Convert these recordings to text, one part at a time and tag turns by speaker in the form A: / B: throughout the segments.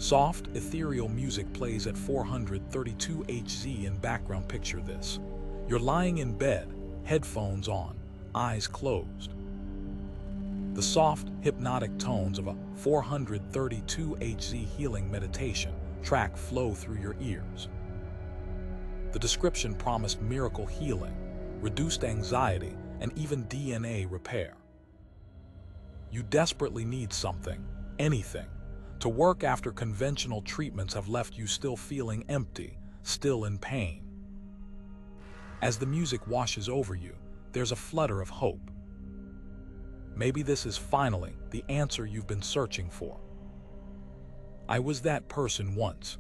A: Soft, ethereal music plays at 432 Hz in background. Picture this. You're lying in bed, headphones on, eyes closed. The soft, hypnotic tones of a 432 Hz healing meditation track flow through your ears. The description promised miracle healing, reduced anxiety, and even DNA repair. You desperately need something, anything, to work after conventional treatments have left you still feeling empty, still in pain. As the music washes over you, there's a flutter of hope. Maybe this is finally the answer you've been searching for. I was that person once,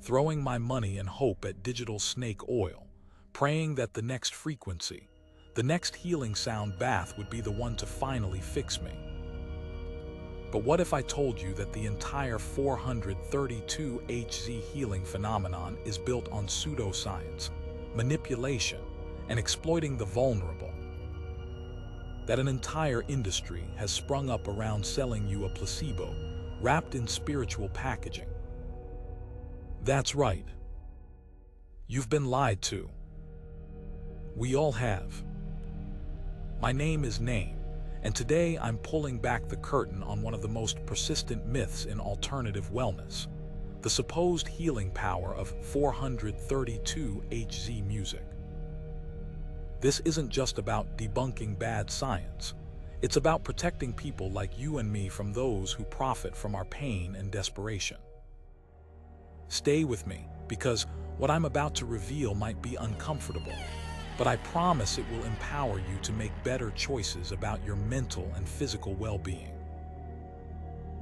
A: throwing my money and hope at digital snake oil, praying that the next frequency, the next healing sound bath would be the one to finally fix me. But what if I told you that the entire 432 Hz healing phenomenon is built on pseudoscience, manipulation, and exploiting the vulnerable? That an entire industry has sprung up around selling you a placebo wrapped in spiritual packaging? That's right. You've been lied to. We all have. My name is Naim, and today I'm pulling back the curtain on one of the most persistent myths in alternative wellness, the supposed healing power of 432 Hz music. This isn't just about debunking bad science. It's about protecting people like you and me from those who profit from our pain and desperation. Stay with me, because what I'm about to reveal might be uncomfortable, but I promise it will empower you to make better choices about your mental and physical well-being.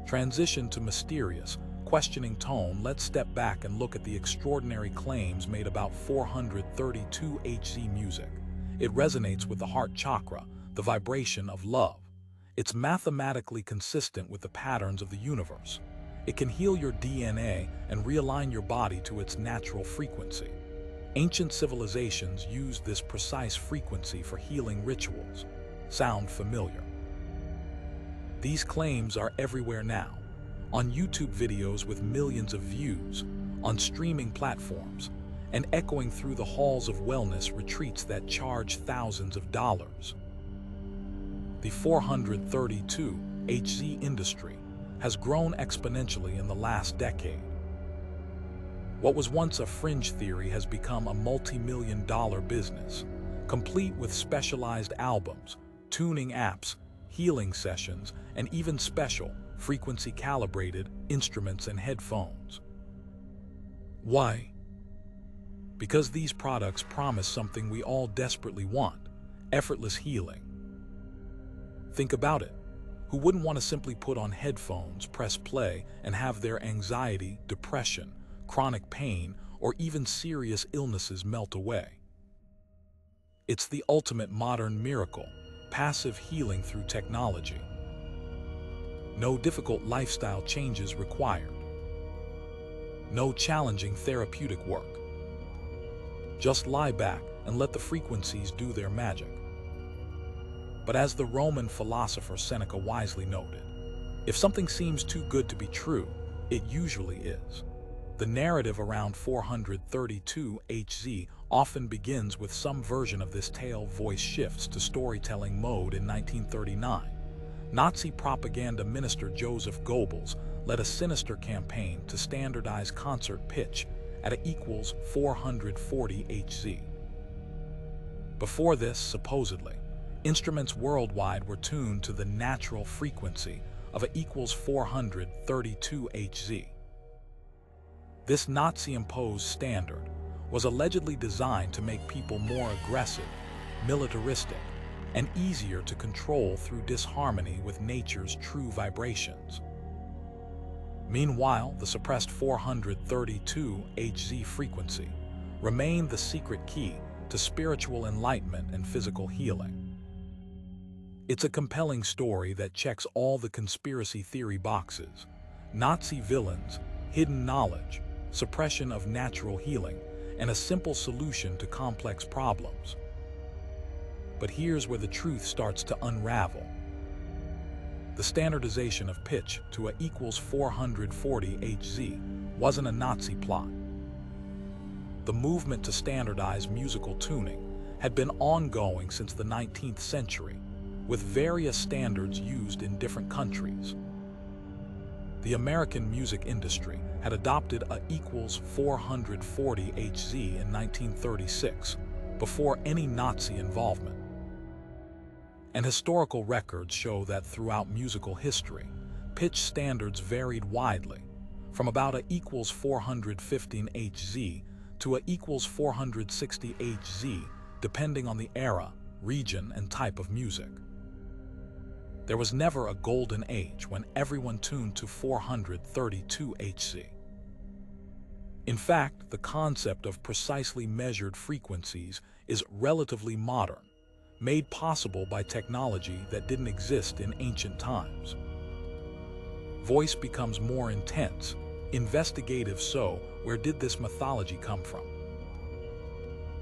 A: Transition to mysterious, questioning tone. Let's step back and look at the extraordinary claims made about 432 Hz music. It resonates with the heart chakra, the vibration of love. It's mathematically consistent with the patterns of the universe. It can heal your DNA and realign your body to its natural frequency. Ancient civilizations used this precise frequency for healing rituals. Sound familiar? These claims are everywhere now, on YouTube videos with millions of views, on streaming platforms, and echoing through the halls of wellness retreats that charge thousands of dollars. The 432 Hz industry has grown exponentially in the last decade. What was once a fringe theory has become a multi-million-dollar business, complete with specialized albums, tuning apps, healing sessions, and even special, frequency-calibrated instruments and headphones. Why? Because these products promise something we all desperately want: effortless healing. Think about it. Who wouldn't want to simply put on headphones, press play, and have their anxiety, depression, chronic pain, or even serious illnesses melt away? It's the ultimate modern miracle, passive healing through technology. No difficult lifestyle changes required. No challenging therapeutic work. Just lie back and let the frequencies do their magic. But as the Roman philosopher Seneca wisely noted, if something seems too good to be true, it usually is. The narrative around 432 Hz often begins with some version of this tale. Voice shifts to storytelling mode in 1939. Nazi propaganda minister Joseph Goebbels led a sinister campaign to standardize concert pitch at a equals 440 Hz. Before this, supposedly, instruments worldwide were tuned to the natural frequency of a equals 432 Hz. This Nazi-imposed standard was allegedly designed to make people more aggressive, militaristic, and easier to control through disharmony with nature's true vibrations. Meanwhile, the suppressed 432 Hz frequency remained the secret key to spiritual enlightenment and physical healing. It's a compelling story that checks all the conspiracy theory boxes: Nazi villains, hidden knowledge, suppression of natural healing, and a simple solution to complex problems. But here's where the truth starts to unravel. The standardization of pitch to a equals 440 Hz wasn't a Nazi plot. The movement to standardize musical tuning had been ongoing since the 19th century, with various standards used in different countries. The American music industry had adopted a equals 440 Hz in 1936, before any Nazi involvement. And historical records show that throughout musical history, pitch standards varied widely, from about a equals 415 Hz to a equals 460 Hz, depending on the era, region, and type of music. There was never a golden age when everyone tuned to 432 Hz. In fact, the concept of precisely measured frequencies is relatively modern, made possible by technology that didn't exist in ancient times. Voice becomes more intense, investigative. So, where did this mythology come from?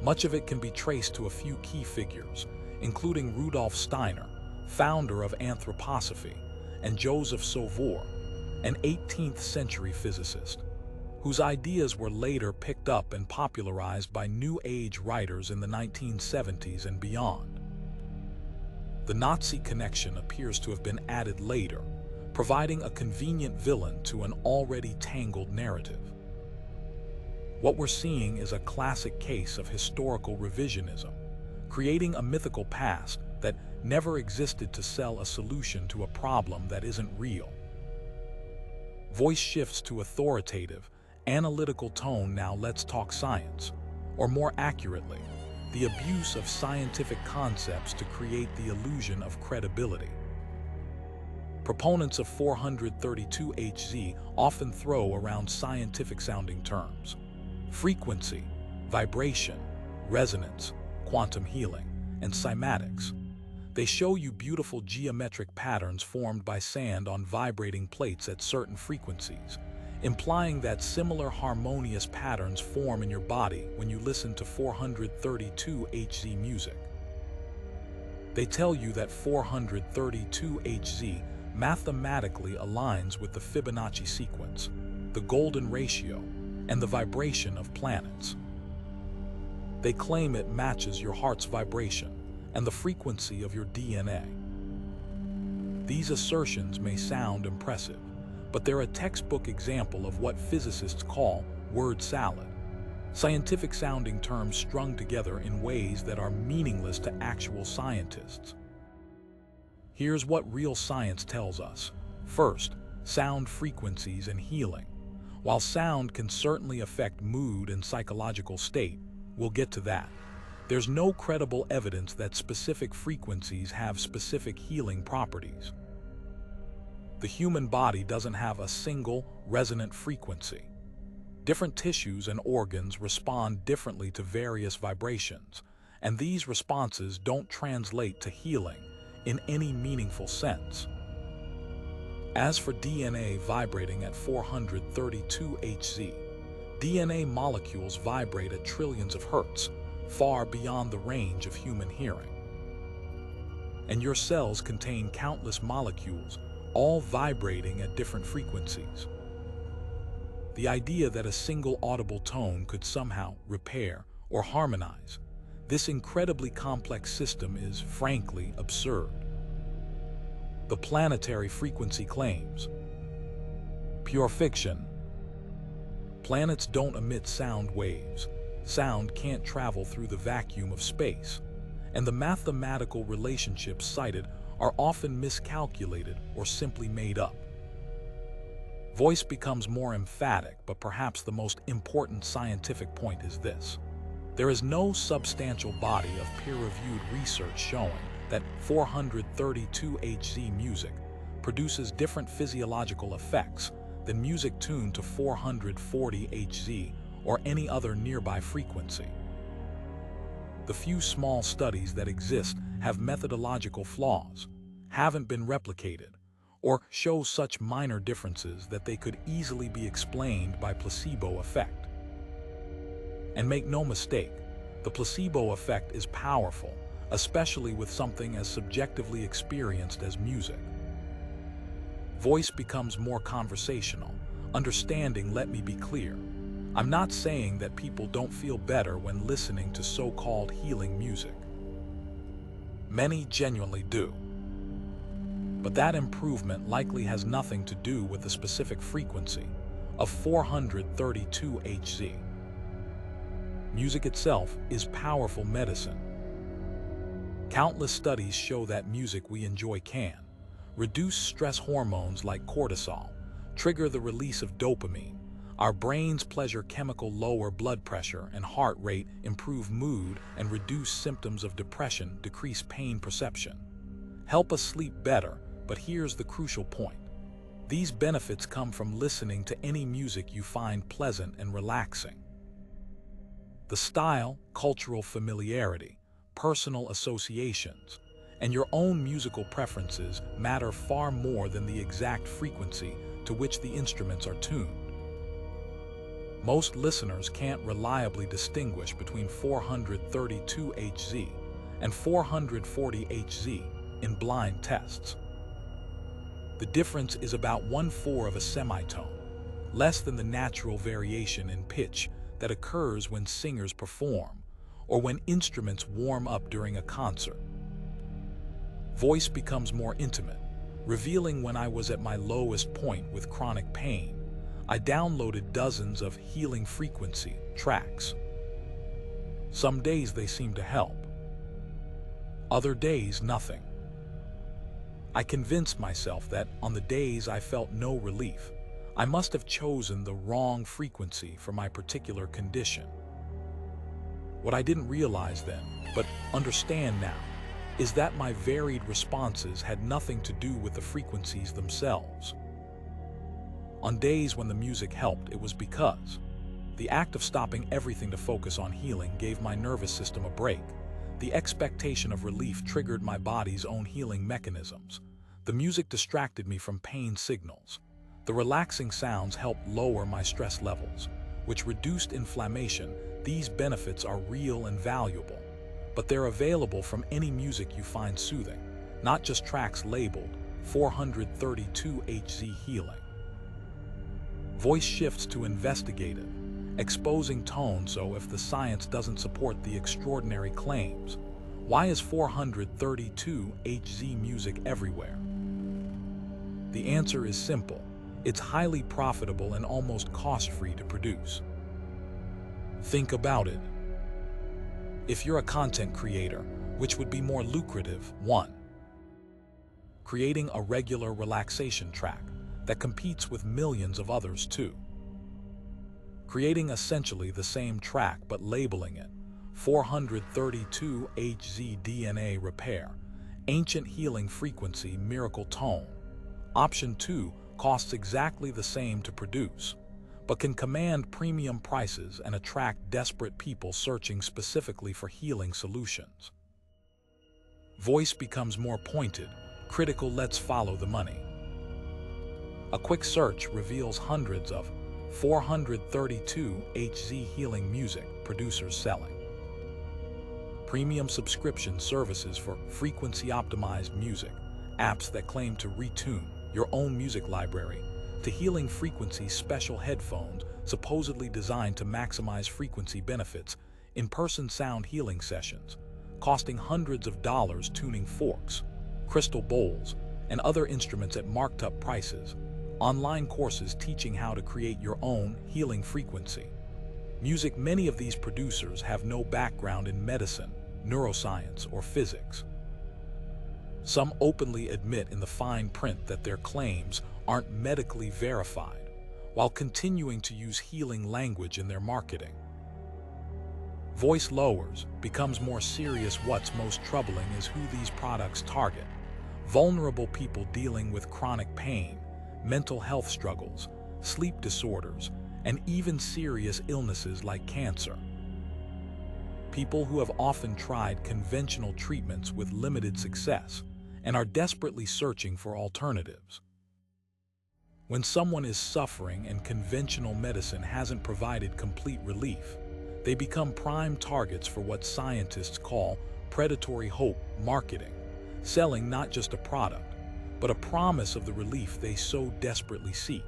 A: Much of it can be traced to a few key figures, including Rudolf Steiner, founder of anthroposophy, and Joseph Sauveur, an 18th century physicist, whose ideas were later picked up and popularized by New Age writers in the 1970s and beyond. The Nazi connection appears to have been added later, providing a convenient villain to an already tangled narrative. What we're seeing is a classic case of historical revisionism, creating a mythical past that never existed to sell a solution to a problem that isn't real. Voice shifts to authoritative, analytical tone. Now let's talk science, or more accurately, the abuse of scientific concepts to create the illusion of credibility. Proponents of 432 Hz often throw around scientific-sounding terms: frequency, vibration, resonance, quantum healing, and cymatics. They show you beautiful geometric patterns formed by sand on vibrating plates at certain frequencies, implying that similar harmonious patterns form in your body when you listen to 432 Hz music. They tell you that 432 Hz mathematically aligns with the Fibonacci sequence, the golden ratio, and the vibration of planets. They claim it matches your heart's vibration and the frequency of your DNA. These assertions may sound impressive, but they're a textbook example of what physicists call word salad, scientific-sounding terms strung together in ways that are meaningless to actual scientists. Here's what real science tells us. First, sound frequencies and healing. While sound can certainly affect mood and psychological state, we'll get to that, there's no credible evidence that specific frequencies have specific healing properties. The human body doesn't have a single resonant frequency. Different tissues and organs respond differently to various vibrations, and these responses don't translate to healing in any meaningful sense. As for DNA vibrating at 432 Hz, DNA molecules vibrate at trillions of hertz, far beyond the range of human hearing. And your cells contain countless molecules, all vibrating at different frequencies. The idea that a single audible tone could somehow repair or harmonize this incredibly complex system is, frankly, absurd. The planetary frequency claims. Pure fiction. Planets don't emit sound waves. Sound can't travel through the vacuum of space, and the mathematical relationships cited are often miscalculated or simply made up. Voice becomes more emphatic, but perhaps the most important scientific point is this. There is no substantial body of peer-reviewed research showing that 432 Hz music produces different physiological effects than music tuned to 440 Hz or any other nearby frequency. The few small studies that exist have methodological flaws, haven't been replicated, or show such minor differences that they could easily be explained by placebo effect. And make no mistake, the placebo effect is powerful, especially with something as subjectively experienced as music. Voice becomes more conversational. Understanding, let me be clear. I'm not saying that people don't feel better when listening to so-called healing music. Many genuinely do. But that improvement likely has nothing to do with the specific frequency of 432 Hz. Music itself is powerful medicine. Countless studies show that music we enjoy can reduce stress hormones like cortisol, trigger the release of dopamine, our brain's pleasure chemical, lower blood pressure and heart rate, improve mood and reduce symptoms of depression, decrease pain perception, help us sleep better. But here's the crucial point. These benefits come from listening to any music you find pleasant and relaxing. The style, cultural familiarity, personal associations, and your own musical preferences matter far more than the exact frequency to which the instruments are tuned. Most listeners can't reliably distinguish between 432 Hz and 440 Hz in blind tests. The difference is about 1/4 of a semitone, less than the natural variation in pitch that occurs when singers perform or when instruments warm up during a concert. Voice becomes more intimate, revealing when I was at my lowest point with chronic pain. I downloaded dozens of healing frequency tracks. Some days they seemed to help. Other days, nothing. I convinced myself that on the days I felt no relief, I must have chosen the wrong frequency for my particular condition. What I didn't realize then, but understand now, is that my varied responses had nothing to do with the frequencies themselves. On days when the music helped, it was because the act of stopping everything to focus on healing gave my nervous system a break. The expectation of relief triggered my body's own healing mechanisms. The music distracted me from pain signals. The relaxing sounds helped lower my stress levels, which reduced inflammation. These benefits are real and valuable, but they're available from any music you find soothing, not just tracks labeled 432 Hz healing. Voice shifts to investigative, exposing tone. So if the science doesn't support the extraordinary claims, why is 432 Hz music everywhere? The answer is simple. It's highly profitable and almost cost-free to produce. Think about it. If you're a content creator, which would be more lucrative? 1. Creating a regular relaxation track that competes with millions of others. 2. Creating essentially the same track but labeling it 432 Hz DNA repair, ancient healing frequency, miracle tone. Option 2 costs exactly the same to produce, but can command premium prices and attract desperate people searching specifically for healing solutions. Voice becomes more pointed, critical. Let's follow the money. A quick search reveals hundreds of 432 Hz healing music producers selling premium subscription services for frequency-optimized music, apps that claim to retune your own music library to healing frequency, special headphones supposedly designed to maximize frequency benefits, in-person sound healing sessions costing hundreds of dollars, tuning forks, crystal bowls, and other instruments at marked-up prices, online courses teaching how to create your own healing frequency music. Many of these producers have no background in medicine, neuroscience, or physics. Some openly admit in the fine print that their claims aren't medically verified, while continuing to use healing language in their marketing. Voice lowers becomes more serious. What's most troubling is who these products target: vulnerable people dealing with chronic pain, mental health struggles, sleep disorders, and even serious illnesses like cancer. People who have often tried conventional treatments with limited success and are desperately searching for alternatives. When someone is suffering and conventional medicine hasn't provided complete relief, they become prime targets for what scientists call predatory hope marketing, selling not just a product, but a promise of the relief they so desperately seek.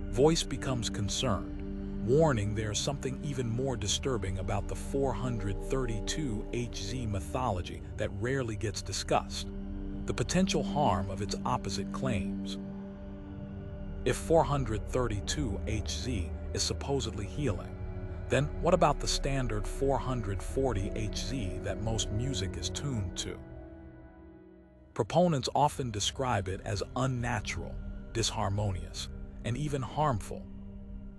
A: Voice becomes concerned, warning there's something even more disturbing about the 432Hz mythology that rarely gets discussed: the potential harm of its opposite claims. If 432Hz is supposedly healing, then what about the standard 440Hz that most music is tuned to? Proponents often describe it as unnatural, disharmonious, and even harmful.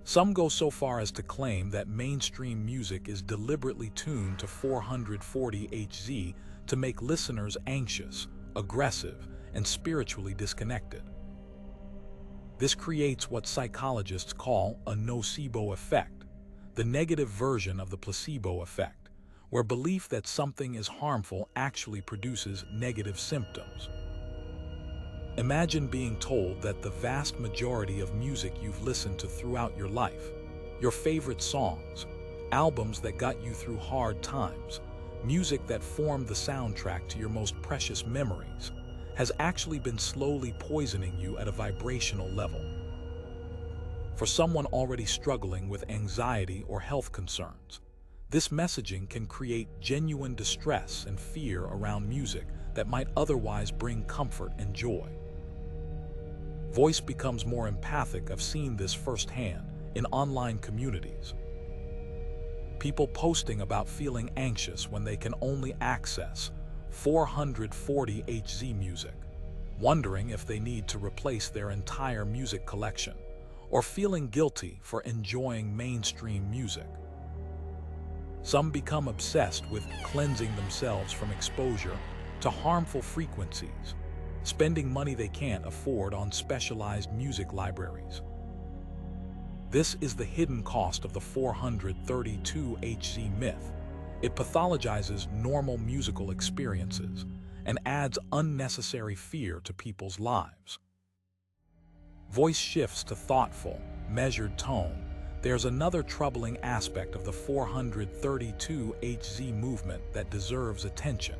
A: Some go so far as to claim that mainstream music is deliberately tuned to 440Hz to make listeners anxious, aggressive, and spiritually disconnected. This creates what psychologists call a nocebo effect, the negative version of the placebo effect, where belief that something is harmful actually produces negative symptoms. Imagine being told that the vast majority of music you've listened to throughout your life, your favorite songs, albums that got you through hard times, music that formed the soundtrack to your most precious memories, has actually been slowly poisoning you at a vibrational level. For someone already struggling with anxiety or health concerns, this messaging can create genuine distress and fear around music that might otherwise bring comfort and joy. Voice becomes more empathic. I've seen this firsthand in online communities. People posting about feeling anxious when they can only access 440Hz music, wondering if they need to replace their entire music collection, or feeling guilty for enjoying mainstream music. Some become obsessed with cleansing themselves from exposure to harmful frequencies, spending money they can't afford on specialized music libraries. This is the hidden cost of the 432Hz myth. It pathologizes normal musical experiences and adds unnecessary fear to people's lives. Voice shifts to thoughtful, measured tone. There's another troubling aspect of the 432Hz movement that deserves attention: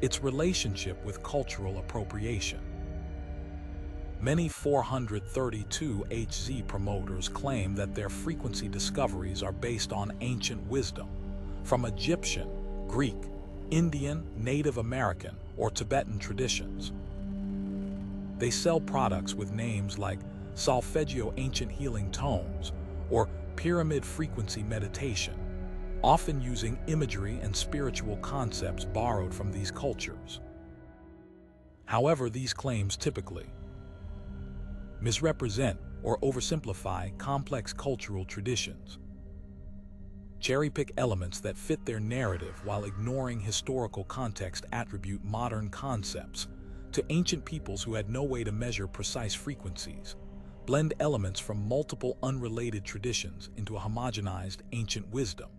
A: its relationship with cultural appropriation. Many 432Hz promoters claim that their frequency discoveries are based on ancient wisdom, from Egyptian, Greek, Indian, Native American, or Tibetan traditions. They sell products with names like solfeggio ancient healing tones or pyramid frequency meditation, often using imagery and spiritual concepts borrowed from these cultures. However, these claims typically misrepresent or oversimplify complex cultural traditions, cherry-pick elements that fit their narrative while ignoring historical context, attribute modern concepts to ancient peoples who had no way to measure precise frequencies, blend elements from multiple unrelated traditions into a homogenized ancient wisdom.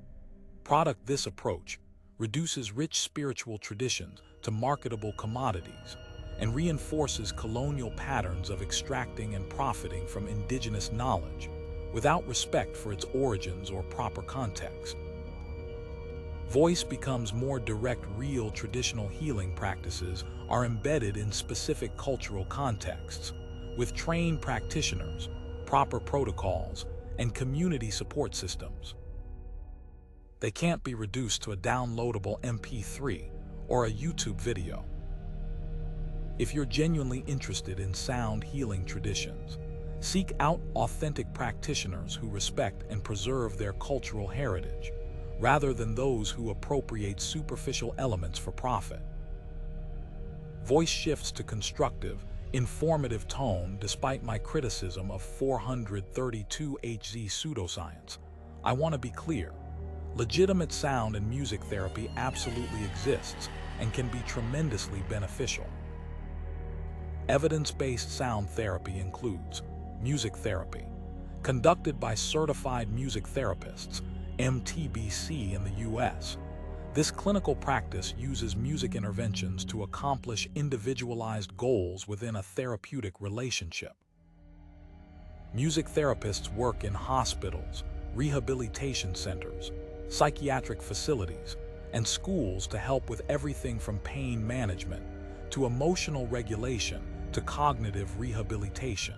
A: This approach reduces rich spiritual traditions to marketable commodities and reinforces colonial patterns of extracting and profiting from indigenous knowledge without respect for its origins or proper context. Voice becomes more direct. Real traditional healing practices are embedded in specific cultural contexts, with trained practitioners, proper protocols, and community support systems. They can't be reduced to a downloadable MP3 or a YouTube video. If you're genuinely interested in sound healing traditions, seek out authentic practitioners who respect and preserve their cultural heritage, rather than those who appropriate superficial elements for profit. Voice shifts to constructive, informative tone. Despite my criticism of 432Hz pseudoscience, I want to be clear. Legitimate sound and music therapy absolutely exists and can be tremendously beneficial. Evidence-based sound therapy includes music therapy, conducted by certified music therapists, MTBC in the US. This clinical practice uses music interventions to accomplish individualized goals within a therapeutic relationship. Music therapists work in hospitals, rehabilitation centers, psychiatric facilities, and schools to help with everything from pain management to emotional regulation to cognitive rehabilitation.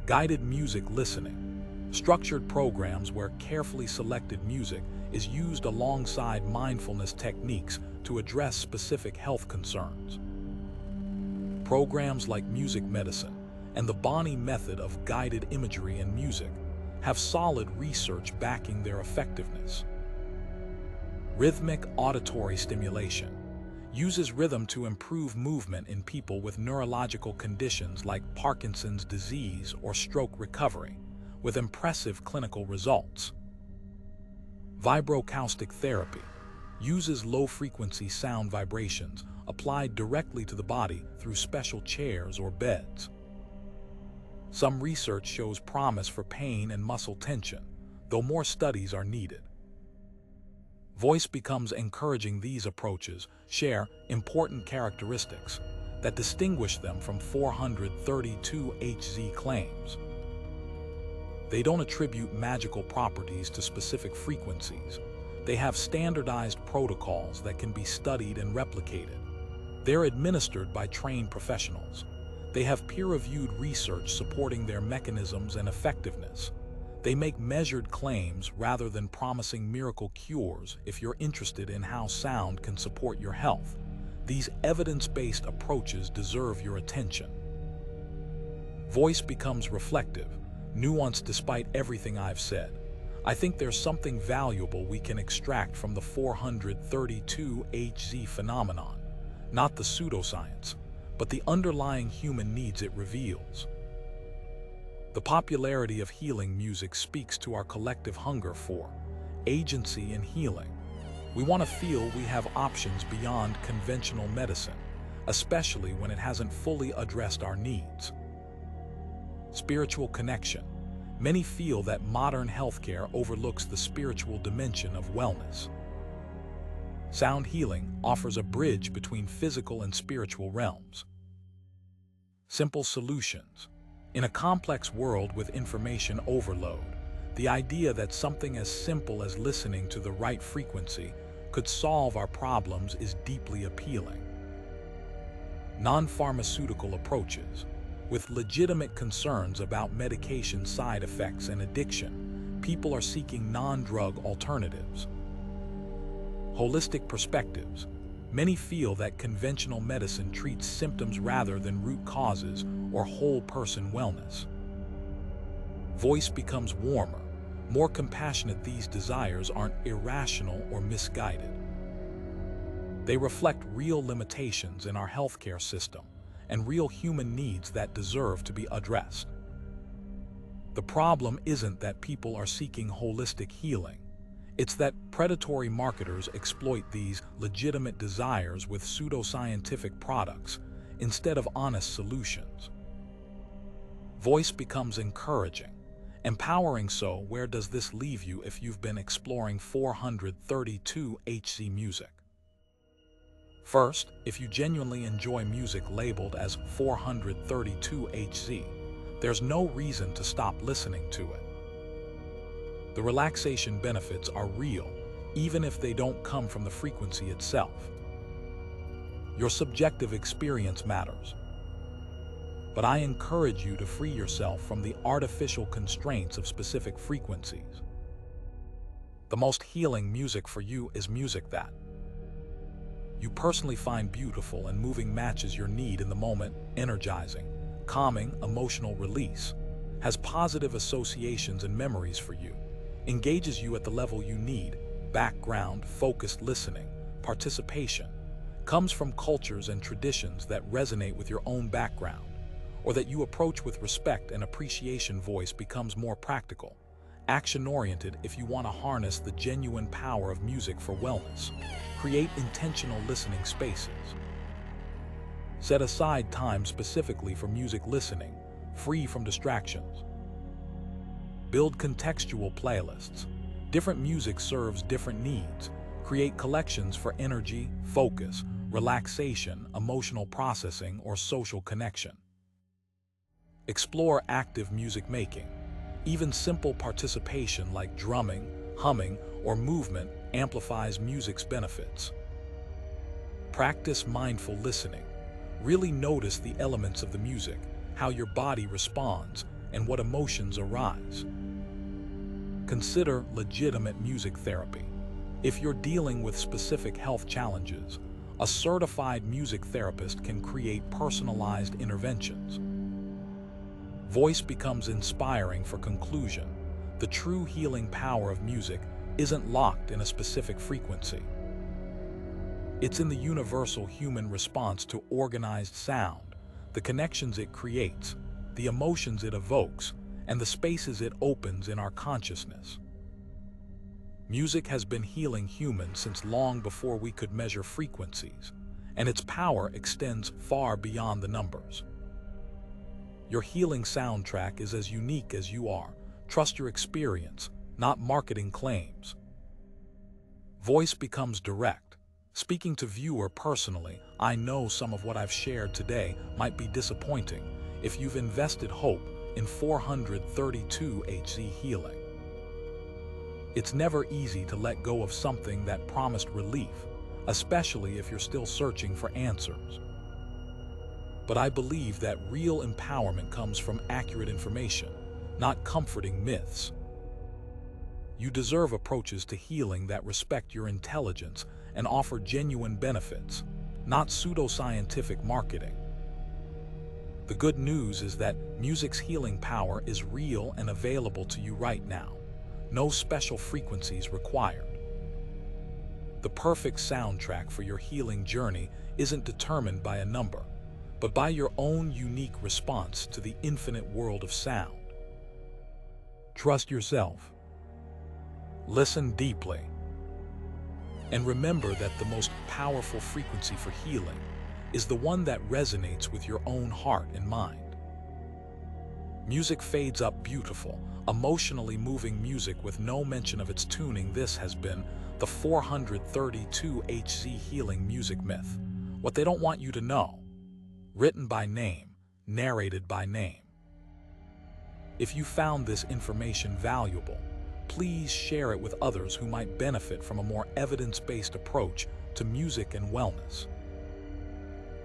A: Guided music listening, structured programs where carefully selected music is used alongside mindfulness techniques to address specific health concerns. Programs like music medicine and the Bonney method of guided imagery and music have solid research backing their effectiveness. Rhythmic auditory stimulation uses rhythm to improve movement in people with neurological conditions like Parkinson's disease or stroke recovery, with impressive clinical results. Vibroacoustic therapy uses low-frequency sound vibrations applied directly to the body through special chairs or beds. Some research shows promise for pain and muscle tension, though more studies are needed. Voice becomes encouraging. These approaches share important characteristics that distinguish them from 432 Hz claims. They don't attribute magical properties to specific frequencies. They have standardized protocols that can be studied and replicated. They're administered by trained professionals. They have peer-reviewed research supporting their mechanisms and effectiveness. They make measured claims rather than promising miracle cures. If you're interested in how sound can support your health, these evidence-based approaches deserve your attention. Voice becomes reflective, nuanced despite everything I've said. I think there's something valuable we can extract from the 432 Hz phenomenon, not the pseudoscience, but the underlying human needs it reveals. The popularity of healing music speaks to our collective hunger for agency and healing. We want to feel we have options beyond conventional medicine, especially when it hasn't fully addressed our needs. Spiritual connection. Many feel that modern healthcare overlooks the spiritual dimension of wellness. Sound healing offers a bridge between physical and spiritual realms. Simple solutions. In a complex world with information overload, the idea that something as simple as listening to the right frequency could solve our problems is deeply appealing. Non-pharmaceutical approaches. With legitimate concerns about medication side effects and addiction, people are seeking non-drug alternatives. Holistic perspectives. Many feel that conventional medicine treats symptoms rather than root causes or whole-person wellness. Voice becomes warmer, more compassionate. These desires aren't irrational or misguided. They reflect real limitations in our healthcare system and real human needs that deserve to be addressed. The problem isn't that people are seeking holistic healing. It's that predatory marketers exploit these legitimate desires with pseudoscientific products instead of honest solutions. Voice becomes encouraging, empowering. So where does this leave you if you've been exploring 432 Hz music? First, if you genuinely enjoy music labeled as 432 Hz, there's no reason to stop listening to it. The relaxation benefits are real, even if they don't come from the frequency itself. Your subjective experience matters. But I encourage you to free yourself from the artificial constraints of specific frequencies. The most healing music for you is music that you personally find beautiful and moving, matches your need in the moment, energizing, calming, emotional release, has positive associations and memories for you, engages you at the level you need, background, focused listening, participation, comes from cultures and traditions that resonate with your own background, or that you approach with respect and appreciation. Voice becomes more practical, action-oriented. If you want to harness the genuine power of music for wellness, create intentional listening spaces. Set aside time specifically for music listening, free from distractions. Build contextual playlists. Different music serves different needs. Create collections for energy, focus, relaxation, emotional processing, or social connection. Explore active music making. Even simple participation like drumming, humming, or movement amplifies music's benefits. Practice mindful listening. Really notice the elements of the music, how your body responds, and what emotions arise. Consider legitimate music therapy. If you're dealing with specific health challenges, a certified music therapist can create personalized interventions. Voice becomes inspiring for conclusion. The true healing power of music isn't locked in a specific frequency. It's in the universal human response to organized sound, the connections it creates, the emotions it evokes, and the spaces it opens in our consciousness. Music has been healing humans since long before we could measure frequencies, and its power extends far beyond the numbers. Your healing soundtrack is as unique as you are. Trust your experience, not marketing claims. Voice becomes direct. Speaking to viewer personally, I know some of what I've shared today might be disappointing if you've invested hope in 432 Hz healing. It's never easy to let go of something that promised relief, especially if you're still searching for answers. But I believe that real empowerment comes from accurate information, not comforting myths. You deserve approaches to healing that respect your intelligence and offer genuine benefits, not pseudoscientific marketing. The good news is that music's healing power is real and available to you right now. No special frequencies required. The perfect soundtrack for your healing journey isn't determined by a number, but by your own unique response to the infinite world of sound. Trust yourself. Listen deeply. And remember that the most powerful frequency for healing is the one that resonates with your own heart and mind. Music fades up beautiful, emotionally moving music with no mention of its tuning. This has been the 432 Hz healing music myth. What they don't want you to know. Written by name, narrated by name. If you found this information valuable, please share it with others who might benefit from a more evidence-based approach to music and wellness.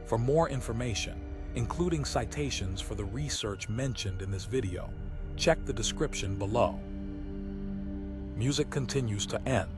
A: For more information, including citations for the research mentioned in this video, check the description below. Music continues to end.